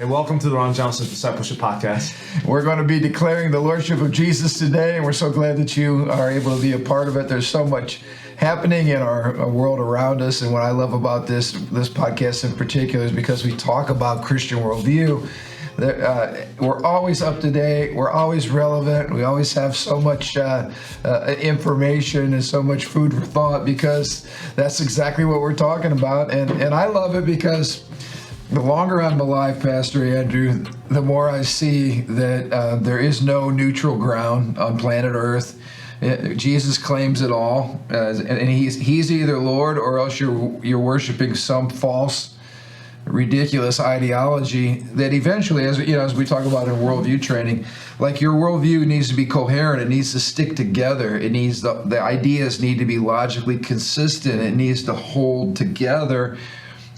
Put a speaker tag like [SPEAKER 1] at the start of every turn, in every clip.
[SPEAKER 1] And welcome to the Ron Johnson Discipleship Podcast.
[SPEAKER 2] We're going to be declaring the Lordship of Jesus today, and we're so glad that you are able to be a part of it. There's so much happening in our world around us, and what I love about this podcast in particular is because we talk about Christian worldview. We're always up to date. We're always relevant. We always have so much information and so much food for thought because that's exactly what we're talking about. And I love it because the longer I'm alive, Pastor Andrew, the more I see that there is no neutral ground on planet Earth. Jesus claims it all, and he's either Lord or else you're worshiping some false, ridiculous ideology that eventually, as we talk about in worldview training, like your worldview needs to be coherent. It needs to stick together. It needs the ideas need to be logically consistent. It needs to hold together.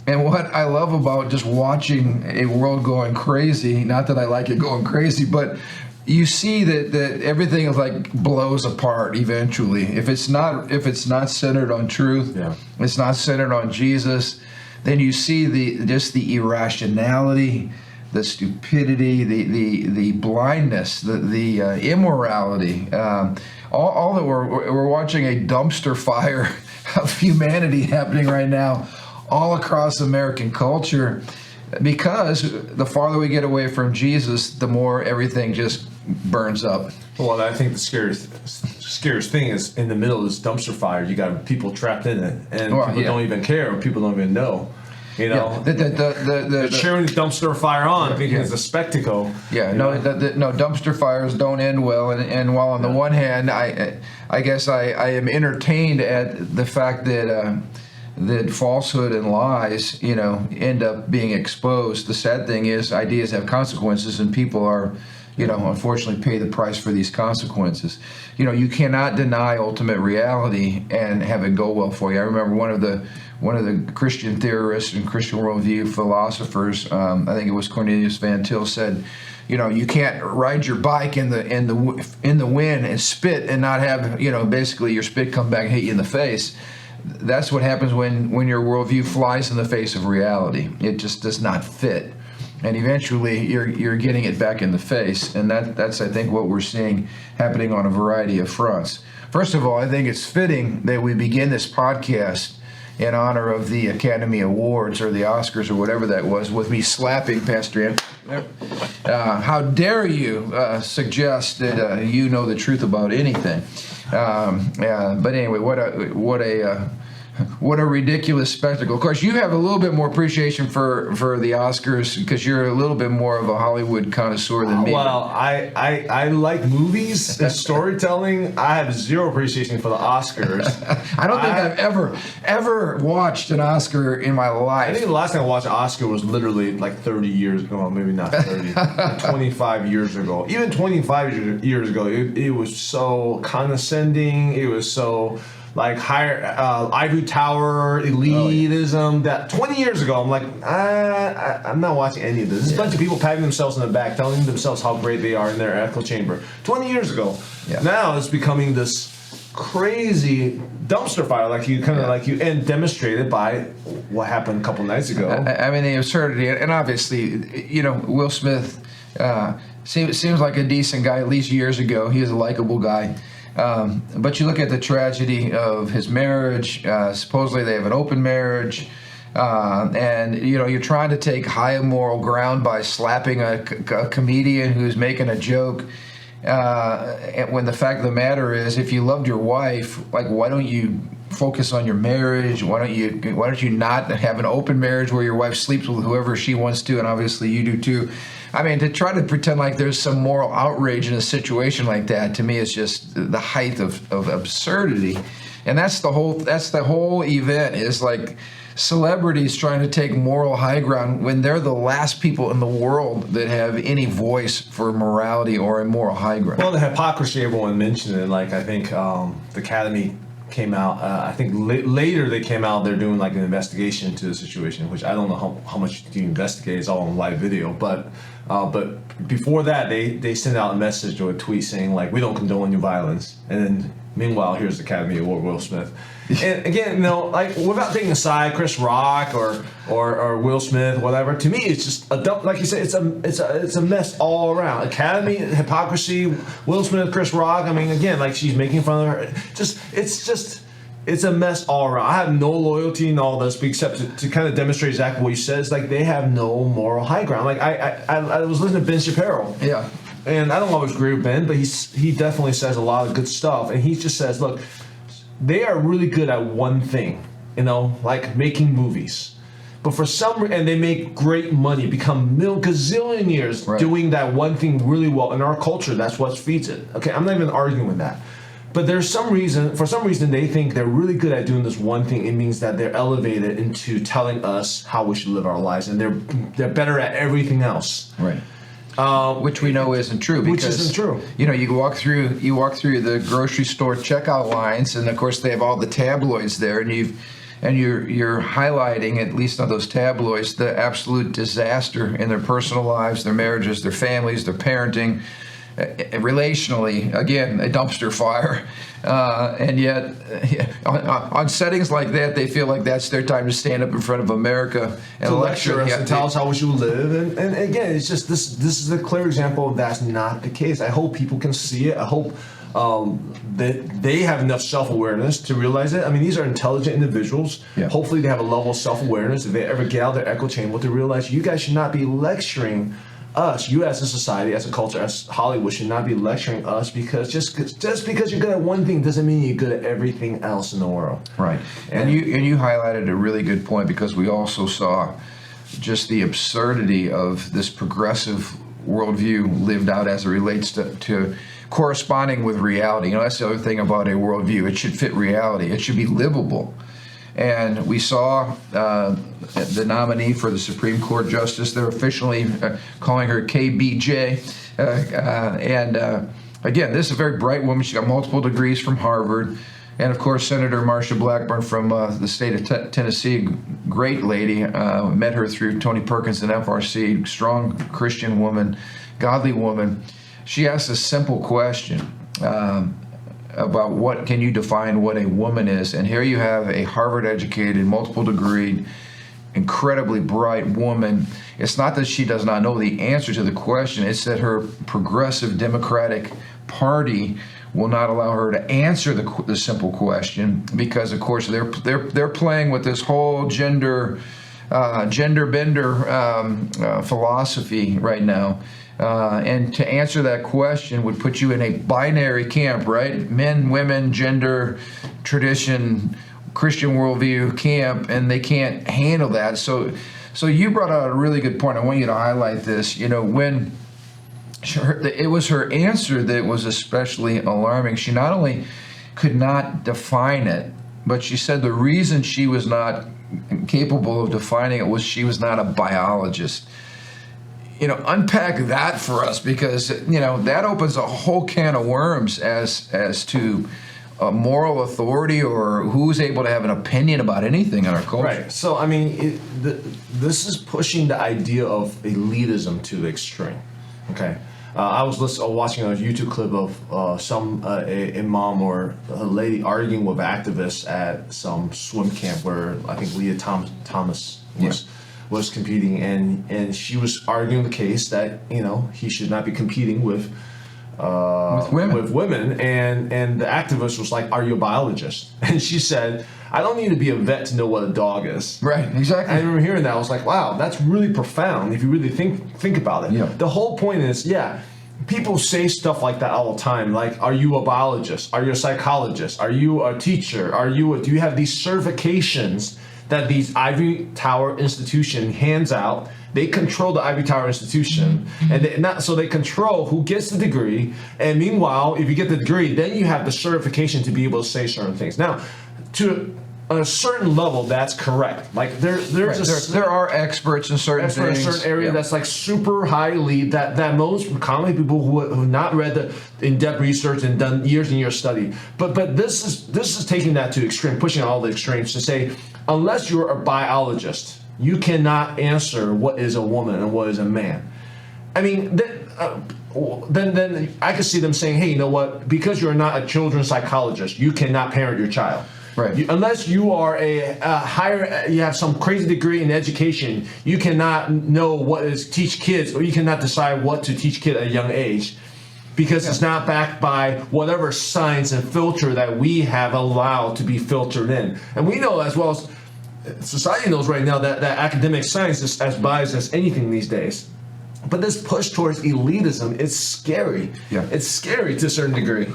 [SPEAKER 2] And what I love about just watching a world going crazy, not that I like it going crazy, but you see that everything is like blows apart eventually. If it's not centered on truth, it's not centered on Jesus, then you see the irrationality, the stupidity, the blindness, the immorality. All that we're watching a dumpster fire of humanity happening right now all across American culture, because the farther we get away from Jesus, the more everything just burns up.
[SPEAKER 1] Well, I think the scariest thing is in the middle of this dumpster fire, you got people trapped in it, and people don't even care, or people don't even know. You know, they're cheering the dumpster fire on thinking it's a spectacle.
[SPEAKER 2] No, dumpster fires don't end well. And while on the one hand, I guess I am entertained at the fact that falsehood and lies, end up being exposed. The sad thing is ideas have consequences, and people are, unfortunately pay the price for these consequences. You cannot deny ultimate reality and have it go well for you. I remember one of the Christian theorists and Christian worldview philosophers, I think it was Cornelius Van Til, said, you can't ride your bike in the wind and spit and not have, basically your spit come back and hit you in the face. That's what happens when your worldview flies in the face of reality. It just does not fit, and eventually you're getting it back in the face. And that's I think what we're seeing happening on a variety of fronts. First of all, I think it's fitting that we begin this podcast in honor of the Academy Awards or the Oscars or whatever that was, with me slapping Pastor Andrew. How dare you suggest that you know the truth about anything? But anyway, what a ridiculous spectacle. Of course, you have a little bit more appreciation for the Oscars because you're a little bit more of a Hollywood connoisseur than me.
[SPEAKER 1] Well, I like movies and storytelling. I have zero appreciation for the Oscars.
[SPEAKER 2] I don't think I've ever watched an Oscar in my life.
[SPEAKER 1] I think the last time I watched an Oscar was literally like 30 years ago. Well, maybe not 30, like 25 years ago. Even 25 years ago, it was so condescending. It was so like higher ivory tower elitism. That 20 years ago, I'm like, I'm not watching any of this. There's a bunch of people patting themselves on the back, telling themselves how great they are in their echo chamber. 20 years ago. Now it's becoming this crazy dumpster fire, and demonstrated by what happened a couple nights ago.
[SPEAKER 2] I mean, the absurdity, and obviously, Will Smith seems like a decent guy. At least years ago, he was a likable guy. But you look at the tragedy of his marriage. Supposedly they have an open marriage, and you're trying to take high moral ground by slapping a comedian who's making a joke. And when the fact of the matter is, if you loved your wife, like, why don't you focus on your marriage? Why don't you not have an open marriage where your wife sleeps with whoever she wants to, and obviously you do too? I mean, to try to pretend like there's some moral outrage in a situation like that, to me, is just the height of absurdity. And that's the whole event, is like celebrities trying to take moral high ground when they're the last people in the world that have any voice for morality or a moral high ground.
[SPEAKER 1] Well, the hypocrisy, everyone mentioned it. Like, I think the Academy came out, I think later they came out, they're doing like an investigation into the situation, which I don't know how much you investigate. It's all on live video, but before that they sent out a message or a tweet saying like, we don't condone your violence. And then meanwhile, here's the Academy Award, Will Smith. And again, like without taking aside Chris Rock or Will Smith, whatever. To me, it's just a dump. Like you said, it's a mess all around. Academy hypocrisy. Will Smith, Chris Rock. I mean, again, like she's making fun of her. It's a mess all around. I have no loyalty in all this except to kind of demonstrate exactly what you said. It's like they have no moral high ground. Like I was listening to Ben Shapiro.
[SPEAKER 2] Yeah.
[SPEAKER 1] And I don't always agree with Ben, but he definitely says a lot of good stuff. And he just says, look, they are really good at one thing, like making movies. But for and they make great money, become gazillionaires doing that one thing really well. In our culture, that's what feeds it. Okay, I'm not even arguing with that. But for some reason, they think they're really good at doing this one thing. It means that they're elevated into telling us how we should live our lives, and they're better at everything else.
[SPEAKER 2] Right. Which we know isn't true.
[SPEAKER 1] Which isn't true.
[SPEAKER 2] You walk through the grocery store checkout lines, and of course they have all the tabloids there, and you're highlighting, at least on those tabloids, the absolute disaster in their personal lives, their marriages, their families, their parenting. Relationally, again, a dumpster fire, and yet on settings like that, they feel like that's their time to stand up in front of America and
[SPEAKER 1] to lecture us and tell us how we should live. And again, it's just this is a clear example of that's not the case. I hope people can see it. I hope that they have enough self-awareness to realize it. I mean, these are intelligent individuals. Yeah. Hopefully, they have a level of self-awareness. If they ever get out of their echo chamber, to realize you guys should not be lecturing us, you as a society, as a culture, as Hollywood should not be lecturing us because just because you're good at one thing doesn't mean you're good at everything else in the world.
[SPEAKER 2] Right. And you highlighted a really good point because we also saw just the absurdity of this progressive worldview lived out as it relates to corresponding with reality. That's the other thing about a worldview. It should fit reality. It should be livable. And we saw the nominee for the Supreme Court Justice. They're officially calling her KBJ. Again, this is a very bright woman. She got multiple degrees from Harvard. And, of course, Senator Marsha Blackburn from the state of Tennessee, great lady. Met her through Tony Perkins and FRC, strong Christian woman, godly woman. She asked a simple question. About what can you define what a woman is, and here you have a Harvard-educated, multiple-degree, incredibly bright woman. It's not that she does not know the answer to the question; it's that her progressive Democratic Party will not allow her to answer the simple question because, of course, they're playing with this whole gender bender philosophy right now. And to answer that question would put you in a binary camp, right? Men, women, gender, tradition, Christian worldview camp, and they can't handle that. So you brought out a really good point. I want you to highlight this. When it was her answer that was especially alarming. She not only could not define it, but she said the reason she was not capable of defining it was she was not a biologist. Unpack that for us because, that opens a whole can of worms as to moral authority or who's able to have an opinion about anything in our culture.
[SPEAKER 1] Right. So, I mean, this is pushing the idea of elitism to the extreme. Okay. I was watching a YouTube clip of a mom or a lady arguing with activists at some swim camp where I think Leah Thomas was competing, and she was arguing the case that he should not be competing with women, and the activist was like, "Are you a biologist?" And she said, "I don't need to be a vet to know what a dog is."
[SPEAKER 2] Right, exactly.
[SPEAKER 1] I remember hearing that. I was like, "Wow, that's really profound." If you really think about it, The whole point is, people say stuff like that all the time. Like, "Are you a biologist? Are you a psychologist? Are you a teacher? Do you have these certifications that these ivory tower institution hands out?" They control the ivory tower institution, and they control who gets the degree. And meanwhile, if you get the degree, then you have the certification to be able to say certain things. Now, to a certain level, that's correct. Like there
[SPEAKER 2] are experts in certain things.
[SPEAKER 1] In a certain area that's like super high elite. That most commonly people who have not read the in-depth research and done years and years of study. But this is taking that to extreme, pushing all the extremes to say, unless you're a biologist, you cannot answer what is a woman and what is a man. I mean, then I could see them saying, "Hey, you know what? Because you're not a children's psychologist, you cannot parent your child."
[SPEAKER 2] Right.
[SPEAKER 1] Unless you are you have some crazy degree in education, you cannot know teach kids, or you cannot decide what to teach kids at a young age. Because it's not backed by whatever science and filter that we have allowed to be filtered in. And we know, as well as society knows right now, that academic science is as biased as anything these days. But this push towards elitism, it's scary.
[SPEAKER 2] Yeah.
[SPEAKER 1] It's scary to a certain degree,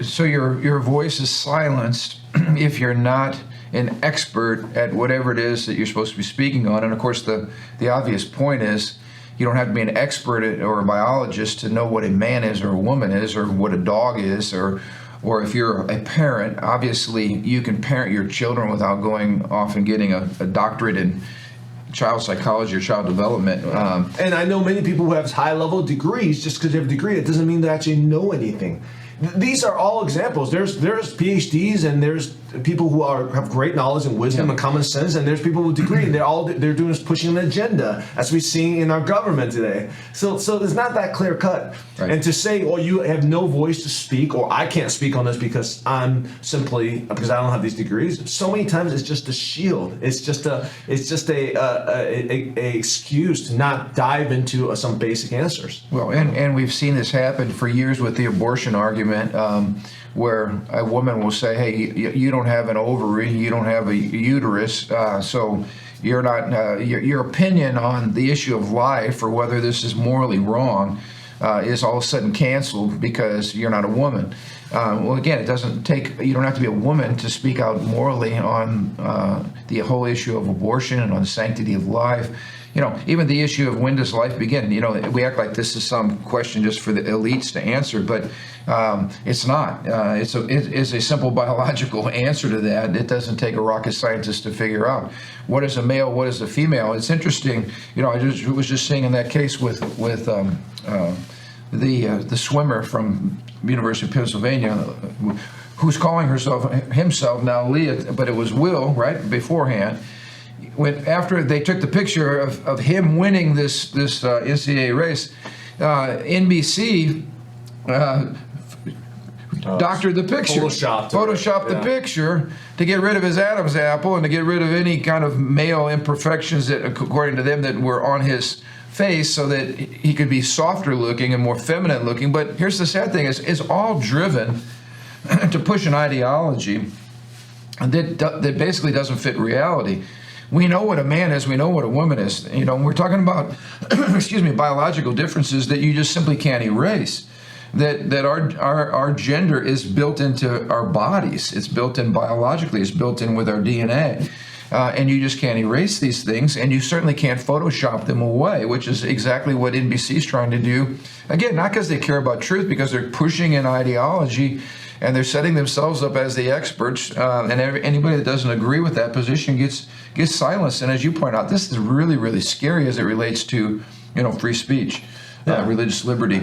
[SPEAKER 2] So your voice is silenced if you're not an expert at whatever it is that you're supposed to be speaking on. And of course, the obvious point is, you don't have to be an expert or a biologist to know what a man is or a woman is or what a dog is, or if you're a parent, obviously you can parent your children without going off and getting a doctorate in child psychology or child development.
[SPEAKER 1] And I know many people who have high-level degrees. Just because they have a degree, it doesn't mean they actually know anything. These are all examples. There's PhDs, and there's people who have great knowledge and wisdom and common sense, and there's people with degree, and they're doing is pushing an agenda, as we see in our government today. So it's not that clear cut.
[SPEAKER 2] Right.
[SPEAKER 1] And to say, you have no voice to speak, or I can't speak on this because I don't have these degrees. So many times it's just a shield. It's just a excuse to not dive into some basic answers.
[SPEAKER 2] Well, and we've seen this happen for years with the abortion argument, where a woman will say, hey, you don't have an ovary, you don't have a uterus, so you're not, your opinion on the issue of life or whether this is morally wrong is all of a sudden canceled because you're not a woman. Well, again, you don't have to be a woman to speak out morally on the whole issue of abortion and on the sanctity of life. Even the issue of when does life begin? We act like this is some question just for the elites to answer, but it's not. It's a simple biological answer to that. It doesn't take a rocket scientist to figure out what is a male, what is a female. It's interesting. I was just saying in that case with the swimmer from University of Pennsylvania, who's calling himself now Leah, but it was Will, right, beforehand. After they took the picture of him winning this NCAA race, NBC doctored the picture, photoshopped the picture to get rid of his Adam's apple and to get rid of any kind of male imperfections that, according to them, that were on his face, so that he could be softer looking and more feminine looking. But here's the sad thing: it's all driven to push an ideology that basically doesn't fit reality. We know what a man is. We know what a woman is. We're talking about, biological differences that you just simply can't erase. That our gender is built into our bodies. It's built in biologically. It's built in with our DNA. And you just can't erase these things, and you certainly can't Photoshop them away, which is exactly what NBC is trying to do. Again, not because they care about truth, because they're pushing an ideology, and they're setting themselves up as the experts, and anybody that doesn't agree with that position gets silenced. And as you point out, this is really, really scary as it relates to, free speech, religious liberty,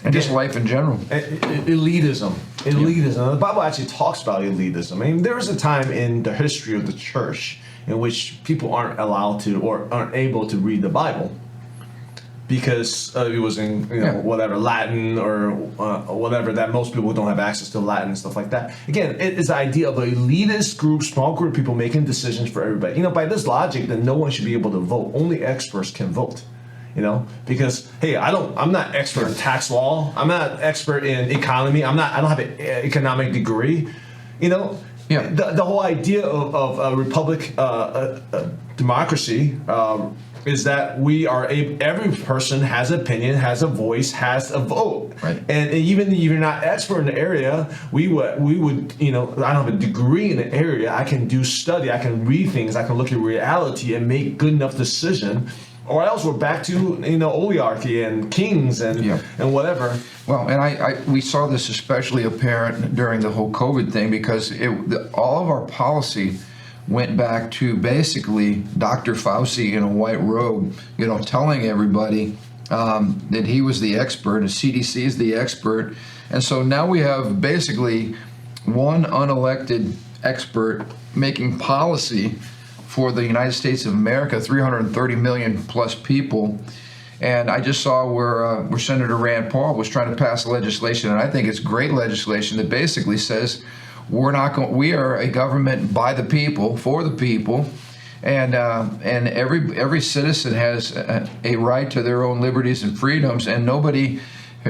[SPEAKER 2] and just life in general.
[SPEAKER 1] Elitism. The Bible actually talks about elitism. I mean, there was a time in the history of the church in which people aren't allowed to or aren't able to read the Bible, because it was in whatever Latin or whatever, that most people don't have access to Latin and stuff like that. Again, it is the idea of an elitist group, small group of people making decisions for everybody. By this logic, then no one should be able to vote. Only experts can vote. Because hey, I'm not expert in tax law. I'm not expert in economy. I don't have an economic degree. The whole idea of a republic, democracy. Is that every person has an opinion, has a voice, has a vote.
[SPEAKER 2] Right.
[SPEAKER 1] And even if you're not expert in the area, we would, I don't have a degree in the area. I can do study, I can read things, I can look at reality and make good enough decision. Or else we're back to oligarchy and kings and whatever.
[SPEAKER 2] Well, and we saw this especially apparent during the whole COVID thing, because all of our policy went back to basically Dr. Fauci in a white robe, telling everybody that he was the expert, and CDC is the expert. And so now we have basically one unelected expert making policy for the United States of America, 330 million plus people. And I just saw where Senator Rand Paul was trying to pass legislation, and I think it's great legislation, that basically says We are a government by the people, for the people, and every citizen has a right to their own liberties and freedoms, and nobody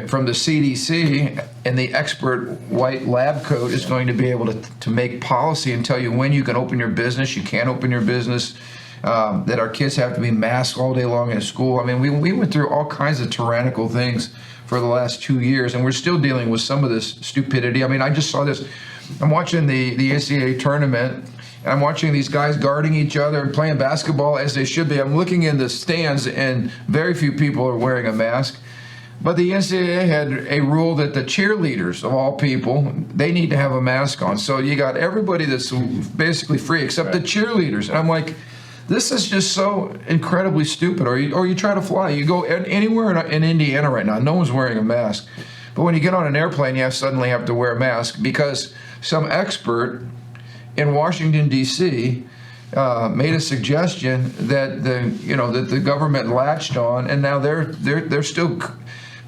[SPEAKER 2] from the CDC and the expert white lab coat is going to be able to make policy and tell you when you can open your business, you can't open your business, that our kids have to be masked all day long in school. I mean, we went through all kinds of tyrannical things for the last 2 years, and we're still dealing with some of this stupidity. I mean, I just saw this. I'm watching the NCAA tournament, and I'm watching these guys guarding each other and playing basketball as they should be. I'm looking in the stands, and very few people are wearing a mask. But the NCAA had a rule that the cheerleaders, of all people, they need to have a mask on. So you got everybody that's basically free except the cheerleaders. And I'm like, this is just so incredibly stupid. Or you try to fly. You go anywhere in Indiana right now, no one's wearing a mask. But when you get on an airplane, you suddenly have to wear a mask because some expert in Washington, D.C., made a suggestion that the government latched on, and now they're still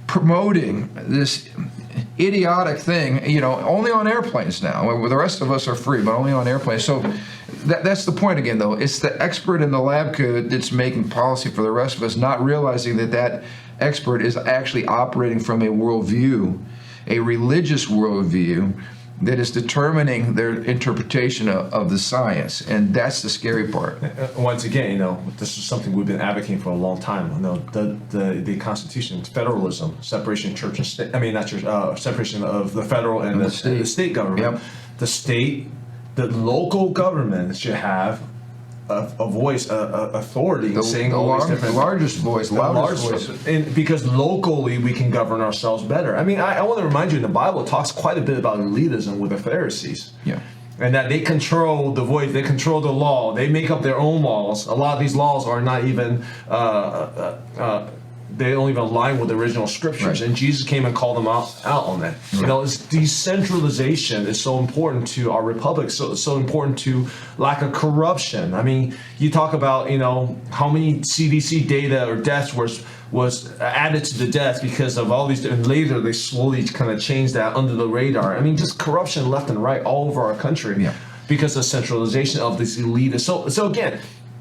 [SPEAKER 2] promoting this idiotic thing, only on airplanes now. Where the rest of us are free, but only on airplanes. So that's the point again, though. It's the expert in the lab coat that's making policy for the rest of us, not realizing that expert is actually operating from a worldview, a religious worldview, that is determining their interpretation of the science, and that's the scary part.
[SPEAKER 1] Once again, this is something we've been advocating for a long time. The Constitution, federalism, separation of church and state. I mean, not church, separation of the federal and the state government. Yep. The local government should have a voice, authority, saying all these different.
[SPEAKER 2] The largest voice, loudest voice.
[SPEAKER 1] And because locally we can govern ourselves better. I mean, I want to remind you, the Bible talks quite a bit about elitism with the Pharisees.
[SPEAKER 2] Yeah.
[SPEAKER 1] And that they control the voice, they control the law, they make up their own laws. A lot of these laws are not even, they don't even align with the original scriptures. Right. And Jesus came and called them out on that. Right. It's decentralization is so important to our republic, so important to lack of corruption. I mean, you talk about, how many CDC data or deaths was added to the death because of all these, and later they slowly kind of changed that under the radar. I mean, just corruption left and right all over our country because of centralization of this elite. So again,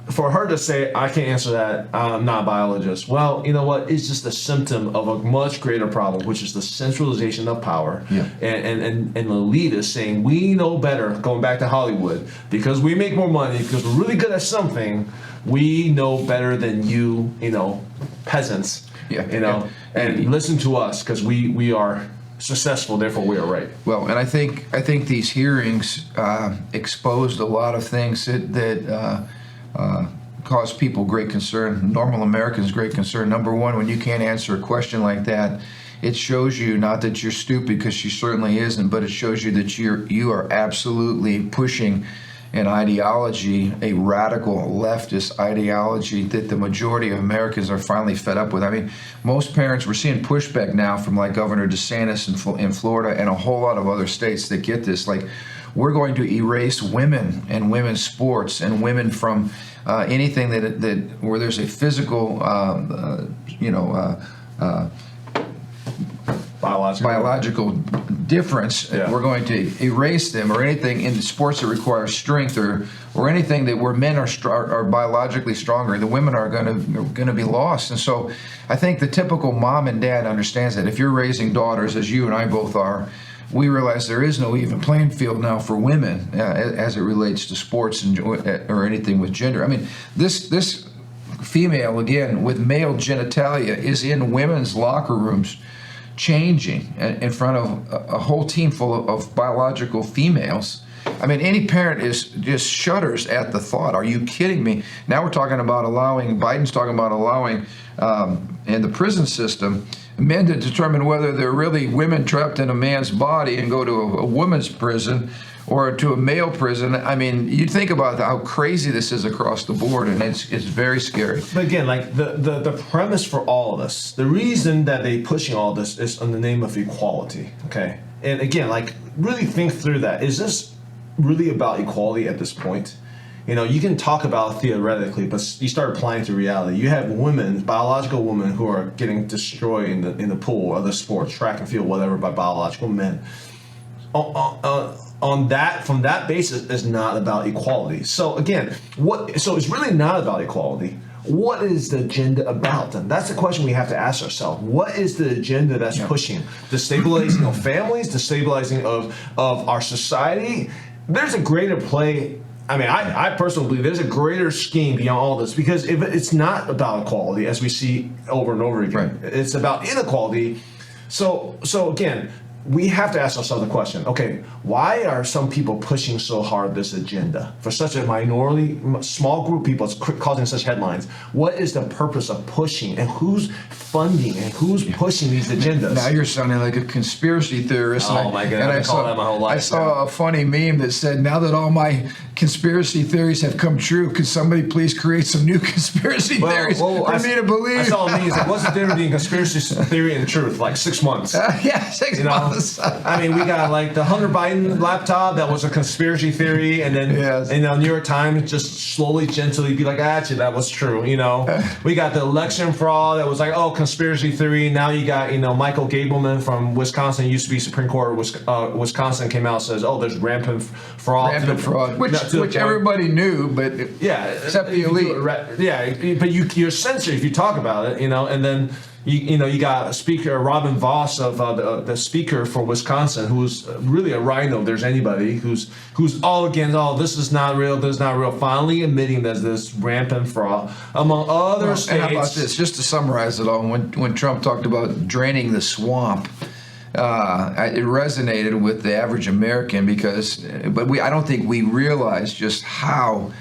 [SPEAKER 1] for her to say, I can't answer that, I'm not a biologist. Well, you know what? It's just a symptom of a much greater problem, which is the centralization of power. Yeah. And the elite is saying, we know better, going back to Hollywood, because we make more money, because we're really good at something, we know better than you, peasants, and listen to us, because we are successful, therefore we are right.
[SPEAKER 2] Well, and I think these hearings exposed a lot of things that cause people great concern, normal Americans great concern. Number one, when you can't answer a question like that, it shows you not that you're stupid, because she certainly isn't, but it shows you that you are absolutely pushing an ideology, a radical leftist ideology that the majority of Americans are finally fed up with. I mean, most parents, we're seeing pushback now from like Governor DeSantis in Florida and a whole lot of other states that get this. Like, we're going to erase women and women's sports and women from anything that where there's a physical, biological difference. Yeah. We're going to erase them, or anything in the sports that require strength, or anything that where men are biologically stronger. The women are going to be lost. And so, I think the typical mom and dad understands that. If you're raising daughters, as you and I both are, we realize there is no even playing field now for women as it relates to sports or anything with gender. I mean, this female, again, with male genitalia is in women's locker rooms changing in front of a whole team full of biological females. I mean, any parent just shudders at the thought. Are you kidding me? Now we're talking about Biden's talking about allowing in the prison system, men to determine whether they're really women trapped in a man's body and go to a woman's prison or to a male prison. I mean, you think about how crazy this is across the board, and it's very scary.
[SPEAKER 1] But again, like the premise for all of this, the reason that they're pushing all this is in the name of equality, okay? And again, like, really think through that. Is this really about equality at this point? You can talk about theoretically, but you start applying to reality. You have women, biological women, who are getting destroyed in the pool or the sport, track and field, whatever, by biological men. from that basis is not about equality. So again, so it's really not about equality. What is the agenda about then? That's the question we have to ask ourselves. What is the agenda that's pushing? Destabilizing of families, destabilizing of our society? There's a greater play. I mean, I personally believe there's a greater scheme beyond all this, because if it's not about equality, as we see over and over again, it's about inequality. So again, we have to ask ourselves the question, okay, why are some people pushing so hard this agenda? For such a minority, small group of people, it's causing such headlines. What is the purpose of pushing, and who's funding, and who's pushing these agendas?
[SPEAKER 2] Now you're sounding like a conspiracy theorist.
[SPEAKER 1] Oh my God, I've been calling that my whole life.
[SPEAKER 2] I saw a funny meme that said, now that all my conspiracy theories have come true, could somebody please create some new conspiracy theories for me to believe?
[SPEAKER 1] I saw a meme that what's the difference between conspiracy theory and truth? Like 6 months.
[SPEAKER 2] 6 months.
[SPEAKER 1] I mean, we got like the Hunter Biden laptop that was a conspiracy theory, and then New York Times just slowly, gently be like, actually, that was true. We got the election fraud that was like, oh, conspiracy theory. Now you got Michael Gableman from Wisconsin, used to be Supreme Court of Wisconsin, came out and says, oh, there's rampant fraud,
[SPEAKER 2] which everybody knew, but except the elite.
[SPEAKER 1] But you're censored if you talk about it, and then. You got Speaker Robin Voss of the Speaker for Wisconsin, who's really a rhino. If there's anybody who's all against, this is not real, this is not real. Finally admitting there's this rampant fraud among other states.
[SPEAKER 2] And how about this? Just to summarize it all, when Trump talked about draining the swamp, it resonated with the average American but I don't think we realize just how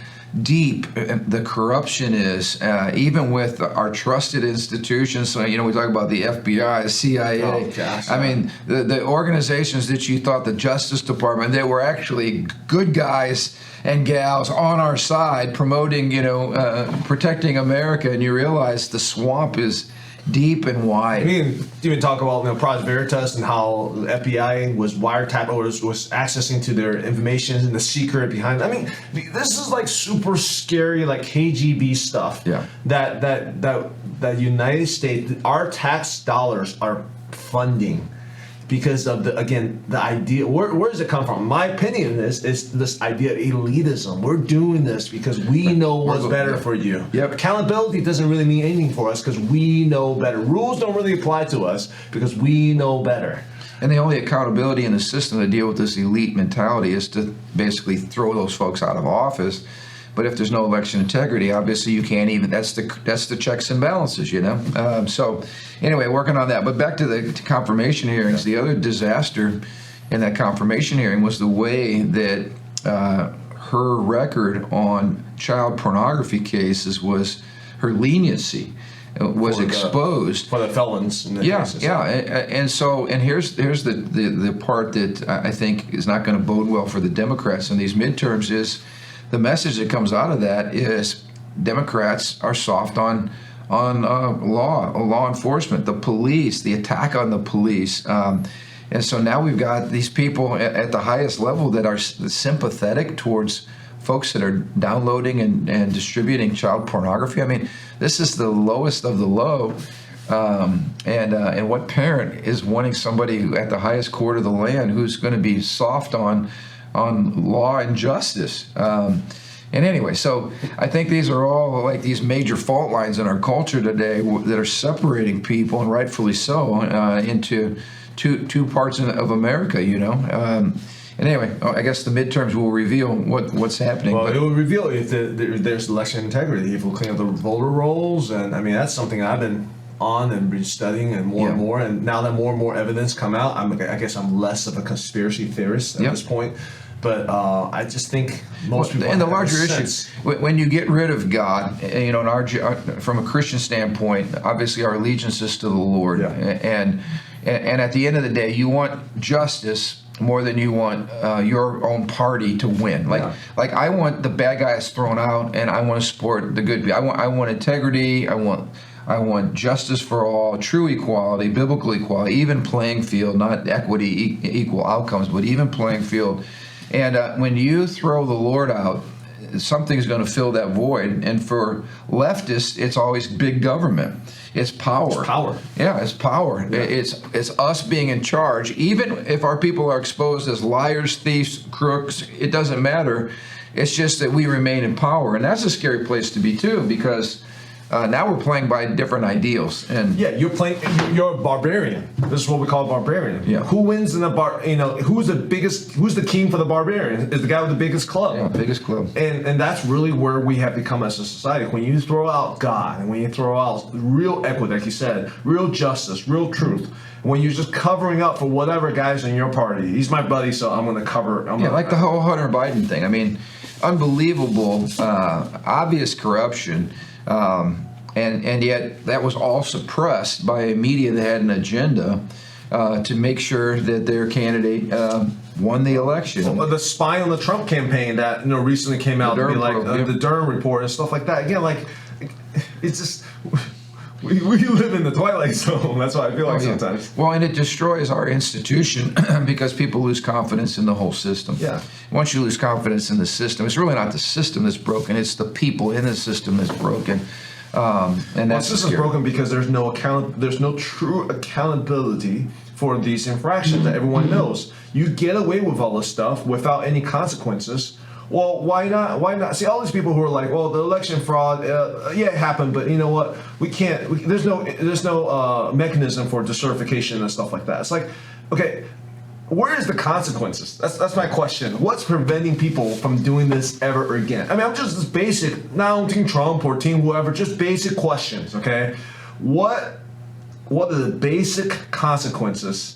[SPEAKER 2] deep the corruption is, even with our trusted institutions. So, we talk about the FBI, the CIA.
[SPEAKER 1] Oh, gosh.
[SPEAKER 2] I mean, the organizations that you thought, the Justice Department, they were actually good guys and gals on our side promoting, protecting America. And you realize the swamp is deep and wide.
[SPEAKER 1] We can even talk about Project Veritas and how the FBI was wiretapped or was accessing to their information and the secret behind. I mean, this is like super scary, like KGB stuff.
[SPEAKER 2] Yeah.
[SPEAKER 1] That United States, our tax dollars are funding. Because of the idea, where does it come from? My opinion is this idea of elitism. We're doing this because we know what's better for you.
[SPEAKER 2] Yep.
[SPEAKER 1] Accountability doesn't really mean anything for us because we know better. Rules don't really apply to us because we know better.
[SPEAKER 2] And the only accountability in the system to deal with this elite mentality is to basically throw those folks out of office. But if there's no election integrity, obviously you can't even. That's the checks and balances, So anyway, working on that. But back to the confirmation hearings. The other disaster in that confirmation hearing was the way that her record on child pornography cases was her leniency was exposed
[SPEAKER 1] for the felons. In the cases.
[SPEAKER 2] And here's the part that I think is not going to bode well for the Democrats in these midterms is. The message that comes out of that is Democrats are soft on law enforcement, the police, the attack on the police. And so now we've got these people at the highest level that are sympathetic towards folks that are downloading and distributing child pornography. I mean, this is the lowest of the low. And what parent is wanting somebody at the highest court of the land who's going to be soft on law and justice. And anyway, so I think these are all like these major fault lines in our culture today that are separating people, and rightfully so, into two parts of America, And anyway, I guess the midterms will reveal what's happening.
[SPEAKER 1] Well, it will reveal if there's election integrity, if we'll clean up the voter rolls. And I mean, that's something I've been on and been studying and more. And now that more and more evidence come out, I guess I'm less of a conspiracy theorist at this point. But I just think most people.
[SPEAKER 2] And the larger issue, when you get rid of God, from a Christian standpoint, obviously our allegiance is to the Lord, and at the end of the day, you want justice more than you want your own party to win. Like I want the bad guys thrown out, and I want to support the good. I want integrity. I want justice for all, true equality, biblical equality, even playing field, not equity, equal outcomes, but even playing field. And when you throw the Lord out, something's going to fill that void. And for leftists, it's always big government. It's power.
[SPEAKER 1] It's power.
[SPEAKER 2] Yeah, it's power. Yeah. It's us being in charge. Even if our people are exposed as liars, thieves, crooks, it doesn't matter. It's just that we remain in power. And that's a scary place to be, too, because now we're playing by different ideals. And
[SPEAKER 1] yeah, you're a barbarian. This is what we call a barbarian.
[SPEAKER 2] Yeah.
[SPEAKER 1] Who wins in who's the king for the barbarian? Is the guy with the biggest club.
[SPEAKER 2] Yeah, biggest club.
[SPEAKER 1] And that's really where we have become as a society. When you throw out God and when you throw out real equity, like you said, real justice, real truth, when you're just covering up for whatever guy's in your party, he's my buddy, so I'm going to cover.
[SPEAKER 2] Like the whole Hunter Biden thing. I mean, unbelievable, obvious corruption. And yet that was all suppressed by a media that had an agenda to make sure that their candidate won the election.
[SPEAKER 1] Well, the spy on the Trump campaign that recently came out to be like the Durham report and stuff like that. Again, like it's just we live in the twilight zone. That's what I feel like sometimes.
[SPEAKER 2] Well, and it destroys our institution because people lose confidence in the whole system.
[SPEAKER 1] Yeah.
[SPEAKER 2] Once you lose confidence in the system, it's really not the system that's broken; it's the people in the system that's broken. And that's
[SPEAKER 1] this is broken because there's no true accountability for these infractions that everyone knows. You get away with all this stuff without any consequences. Well, why not? Why not? See, all these people who are like, well, the election fraud, it happened, but you know what? We can't. There's no mechanism for decertification and stuff like that. It's like, okay, where is the consequences? That's my question. What's preventing people from doing this ever again? I mean, I'm just this basic, not Team Trump or Team whoever, just basic questions, okay? What are the basic consequences,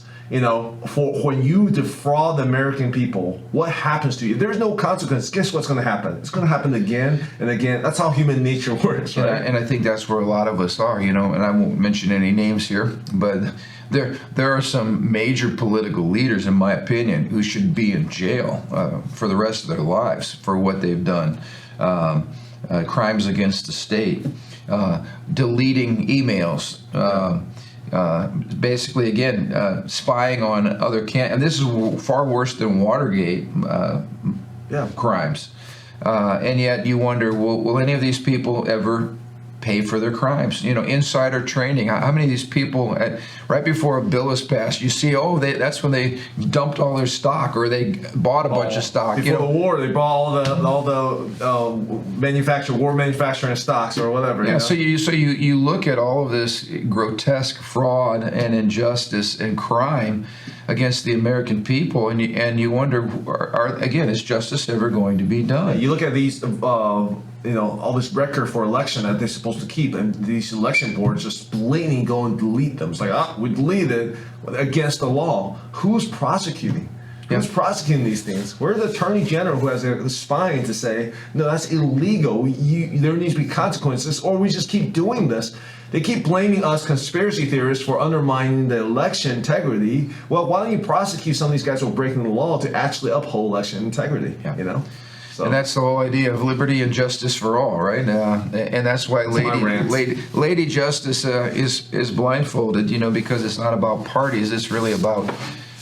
[SPEAKER 1] for when you defraud the American people? What happens to you? If there's no consequence, guess what's going to happen? It's going to happen again and again. That's how human nature works, right?
[SPEAKER 2] And I think that's where a lot of us are, and I won't mention any names here, but there are some major political leaders, in my opinion, who should be in jail for the rest of their lives for what they've done. Crimes against the state, deleting emails, basically, again, spying on other and this is far worse than Watergate crimes. And yet you wonder, will any of these people ever pay for their crimes? Insider trading. How many of these people, right before a bill is passed, you see, that's when they dumped all their stock or they bought a bunch of stock.
[SPEAKER 1] Before the war, they bought all the war manufacturing stocks or whatever.
[SPEAKER 2] Yeah. So you look at all of this grotesque fraud and injustice and crime against the American people, and you wonder, is justice ever going to be done?
[SPEAKER 1] You look at these. All this record for election that they're supposed to keep, and these election boards just blatantly go and delete them. It's like, we deleted against the law. Who's prosecuting? Who's prosecuting these things? Where's the attorney general who has a spine to say, no, that's illegal, there needs to be consequences, or we just keep doing this? They keep blaming us conspiracy theorists for undermining the election integrity. Well, why don't you prosecute some of these guys who are breaking the law to actually uphold election integrity, So.
[SPEAKER 2] And that's the whole idea of liberty and justice for all, right? And that's why Lady Justice is blindfolded, because it's not about parties. It's really about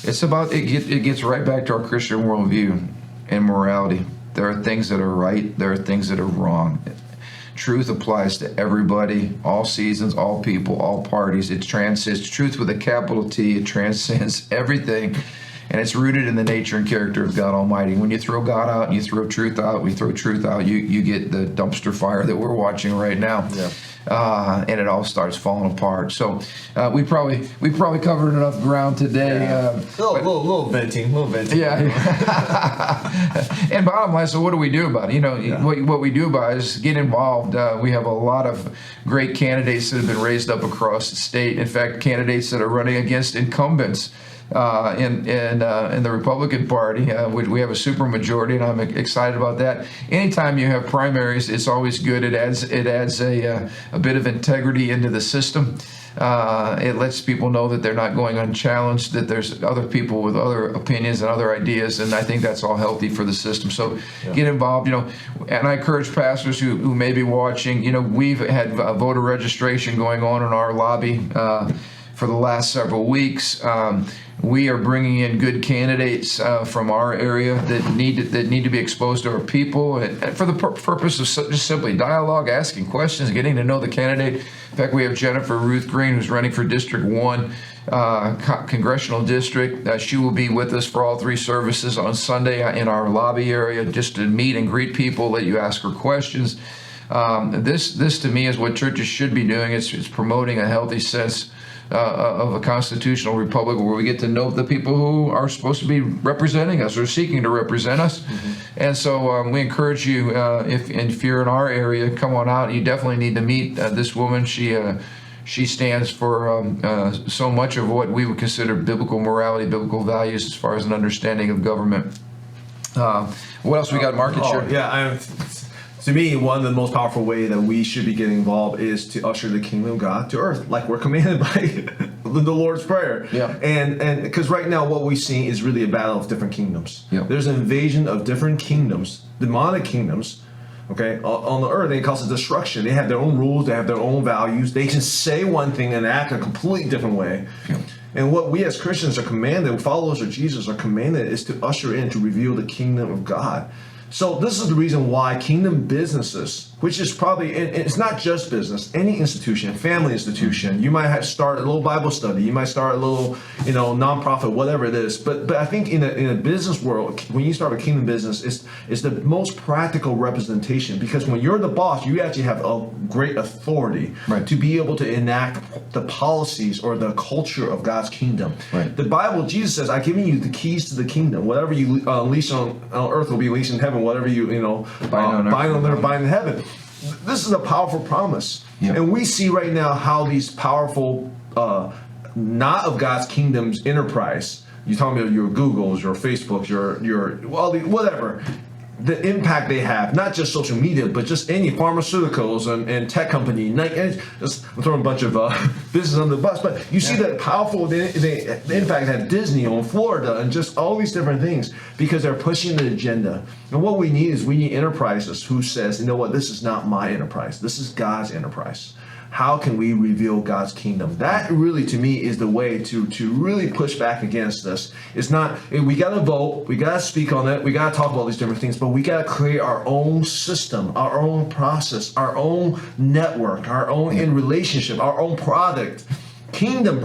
[SPEAKER 2] it gets right back to our Christian worldview and morality. There are things that are right. There are things that are wrong. Truth applies to everybody, all seasons, all people, all parties. It transcends truth with a capital T. It transcends everything. And it's rooted in the nature and character of God Almighty. When you throw God out and you throw truth out, we throw truth out, you get the dumpster fire that we're watching right now. Yeah. And it all starts falling apart. So we probably covered enough ground today.
[SPEAKER 1] Yeah. Little venting.
[SPEAKER 2] Yeah. And bottom line, so what do we do about it? What we do about it is get involved. We have a lot of great candidates that have been raised up across the state. In fact, candidates that are running against incumbents. In the Republican Party, we have a super majority, and I'm excited about that. Anytime you have primaries, it's always good. It adds a bit of integrity into the system. It lets people know that they're not going unchallenged, that there's other people with other opinions and other ideas, and I think that's all healthy for the system. So get involved, and I encourage pastors who may be watching, we've had voter registration going on in our lobby for the last several weeks. We are bringing in good candidates from our area that need to be exposed to our people, and for the purpose of just simply dialogue, asking questions, getting to know the candidate. In fact, we have Jennifer Ruth Green, who's running for District 1 Congressional District. She will be with us for all 3 services on Sunday in our lobby area, just to meet and greet people, let you ask her questions. This to me is what churches should be doing. It's promoting a healthy sense of a constitutional republic where we get to know the people who are supposed to be representing us or seeking to represent us. Mm-hmm. And so we encourage you, if you're in our area, come on out. You definitely need to meet this woman. She stands for so much of what we would consider biblical morality, biblical values as far as an understanding of government. What else we got? Market share?
[SPEAKER 1] Yeah, to me, one of the most powerful ways that we should be getting involved is to usher the kingdom of God to earth, like we're commanded by the Lord's Prayer.
[SPEAKER 2] Yeah.
[SPEAKER 1] And because right now what we see is really a battle of different kingdoms.
[SPEAKER 2] Yeah.
[SPEAKER 1] There's an invasion of different kingdoms, demonic kingdoms, okay, on the earth. They cause destruction. They have their own rules. They have their own values. They can say one thing and act a completely different way. Yeah. And what we as Christians are commanded, followers of Jesus are commanded, is to usher in, to reveal the kingdom of God. So this is the reason why kingdom businesses, which is probably, it's not just business, any institution, family institution, you might start a little Bible study, you might start a little, nonprofit, whatever it is. But I think in a business world, when you start a kingdom business, it's the most practical representation, because when you're the boss, you actually have a great authority to be able to enact the policies or the culture of God's kingdom. Right. The Bible, Jesus says, I've given you the keys to the kingdom. Whatever you unleash on earth will be unleashed in heaven. Whatever you bind on earth, bind in heaven. This is a powerful promise. Yep. And we see right now how these powerful, not of God's kingdom's enterprise, you're talking about your Googles, your Facebooks, whatever, the impact they have, not just social media, but just any pharmaceuticals and tech company. I'm throwing a bunch of business on the bus, but you see that powerful the impact that Disney on Florida and just all these different things, because they're pushing the agenda. And what we need enterprises who says, you know what, this is not my enterprise. This is God's enterprise. How can we reveal God's kingdom? That really, to me, is the way to really push back against this. It's not, we got to vote, we got to speak on it, we got to talk about these different things, but we got to create our own system, our own process, our own network, our own in relationship, our own product, kingdom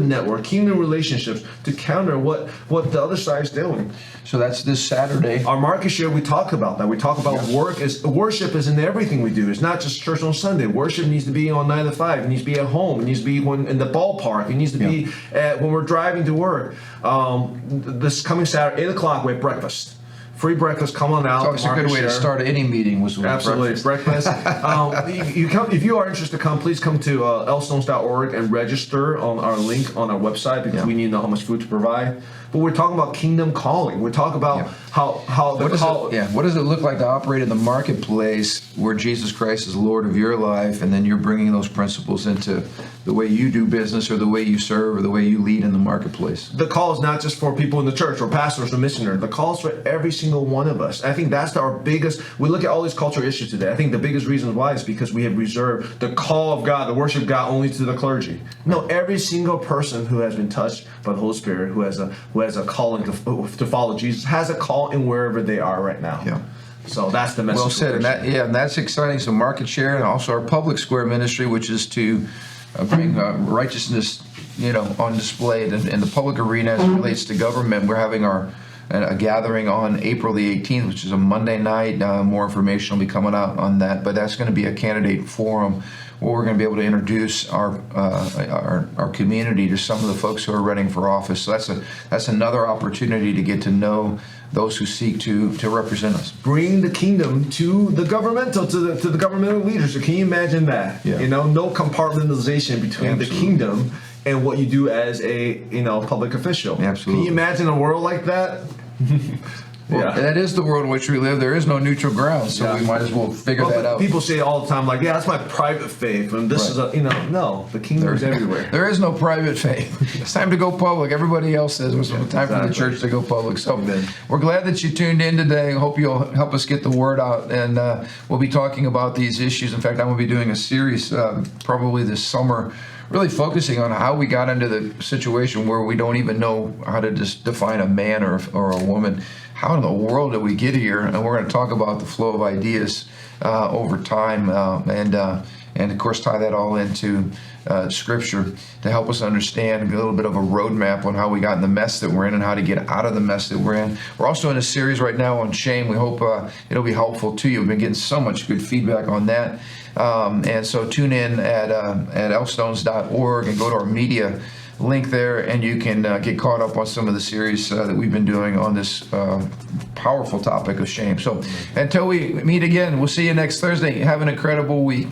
[SPEAKER 1] network, kingdom relationships to counter what the other side's doing.
[SPEAKER 2] So that's this Saturday.
[SPEAKER 1] Our market share, we talk about that. We talk about worship is in everything we do. It's not just church on Sunday. Worship needs to be on 9 to 5. It needs to be at home. It needs to be in the ballpark. It needs to be when we're driving to work. This coming Saturday, 8 o'clock, we have breakfast. Free breakfast. Come on out.
[SPEAKER 2] It's a good way to start any meeting.
[SPEAKER 1] Absolutely, breakfast. If you are interested to come, please come to elstones.org and register on our link on our website, because we need to know how much food to provide. But we're talking about kingdom calling. We're talking about
[SPEAKER 2] what does it look like to operate in the marketplace where Jesus Christ is Lord of your life, and then you're bringing those principles into the way you do business or the way you serve or the way you lead in the marketplace.
[SPEAKER 1] The call is not just for people in the church or pastors or missionaries. The call is for every single one of us. I think that's our biggest, we look at all these cultural issues today. I think the biggest reason why is because we have reserved the call of God, the worship of God, only to the clergy. No, every single person who has been touched by the Holy Spirit, who has a calling to follow Jesus, has a call in wherever they are right now. Yeah. So that's the message.
[SPEAKER 2] Well said, and that's exciting. So market share, and also our public square ministry, which is to bring righteousness, on display in the public arena as it relates to government. We're having a gathering on April the 18th, which is a Monday night. More information will be coming out on that, but that's going to be a candidate forum where we're going to be able to introduce our community to some of the folks who are running for office. So that's another opportunity to get to know those who seek to represent us.
[SPEAKER 1] Bring the kingdom to the governmental, to the governmental leaders. So can you imagine that? Yeah. No compartmentalization between the kingdom and what you do as a public official.
[SPEAKER 2] Absolutely.
[SPEAKER 1] Can you imagine a world like that?
[SPEAKER 2] Well, that is the world in which we live. There is no neutral ground, so we might as well figure that out.
[SPEAKER 1] People say all the time, like, that's my private faith, and this is no, the kingdom is everywhere.
[SPEAKER 2] There is no private faith. It's time to go public. Everybody else says it's time for the church to go public. So we're glad that you tuned in today. I hope you'll help us get the word out, and we'll be talking about these issues. In fact, I'm going to be doing a series probably this summer really focusing on how we got into the situation where we don't even know how to just define a man or a woman. How in the world did we get here? And we're going to talk about the flow of ideas over time, and of course tie that all into Scripture to help us understand a little bit of a roadmap on how we got in the mess that we're in and how to get out of the mess that we're in. We're also in a series right now on shame. We hope it'll be helpful to you. We've been getting so much good feedback on that. And so tune in at elstones.org and go to our media link there, and you can get caught up on some of the series that we've been doing on this powerful topic of shame. So until we meet again, we'll see you next Thursday. Have an incredible week.